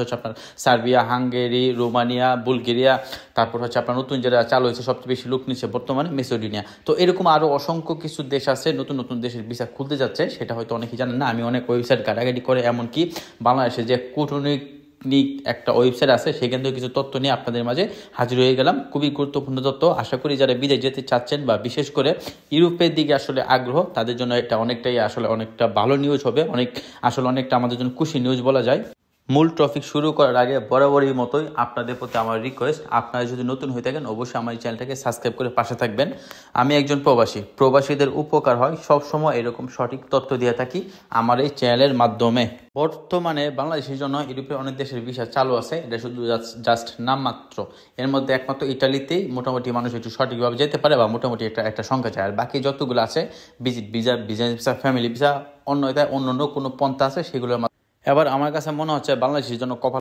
হচ্ছে আপনার Serbia, Hungary, Romania, Bulgaria, তারপর হচ্ছে আপনার নতুন যেটা চালু হয়েছে সবচেয়ে বেশি লোক নিচ্ছে বর্তমানে মেসিডোনিয়া। তো এরকম আরও অসংখ্য কিছু দেশ আছে নতুন নতুন দেশের ভিসা খুলতে যাচ্ছে, সেটা হয়তো অনেকেই জানেন না। আমি অনেক ওয়েবসাইট ঘাটাঘাটি করে, এমনকি বাংলাদেশে যে কূটনৈতিক একটা ওয়েবসাইট আছে সেখান থেকে কিছু তথ্য নিয়ে আপনাদের মাঝে হাজির হয়ে গেলাম। খুবই গুরুত্বপূর্ণ তথ্য। আশা করি যারা বিদেশ যেতে চাচ্ছেন বা বিশেষ করে ইউরোপের দিকে আসলে আগ্রহ, তাদের জন্য এটা অনেকটা ভালো নিউজ হবে, অনেকটা আমাদের জন্য খুশি নিউজ বলা যায়। মূল টপিক শুরু করার আগে বরাবরই মতোই আপনাদের প্রতি আমার রিকোয়েস্ট, আপনারা যদি নতুন হয়ে থাকেন অবশ্যই আমার এই চ্যানেলটাকে সাবস্ক্রাইব করে পাশে থাকবেন। আমি একজন প্রবাসীদের উপকার হয় সবসময় এরকম সঠিক তথ্য দিয়ে থাকি আমার এই চ্যানেলের মাধ্যমে। বর্তমানে বাংলাদেশের জন্য ইউরোপের অনেক দেশের ভিসা চালু আছে, এটা শুধু জাস্ট নামমাত্র। এর মধ্যে একমাত্র ইটালিতেই মোটামুটি মানুষ একটু সঠিকভাবে যেতে পারে বা মোটামুটি একটা সংখ্যা চায়। আর বাকি যতগুলো আছে visit visa, business visa, family visa, অন্য কোনো পন্থা আছে সেগুলোর। এবার আমার কাছে মনে হচ্ছে বাংলাদেশের জন্য কপাল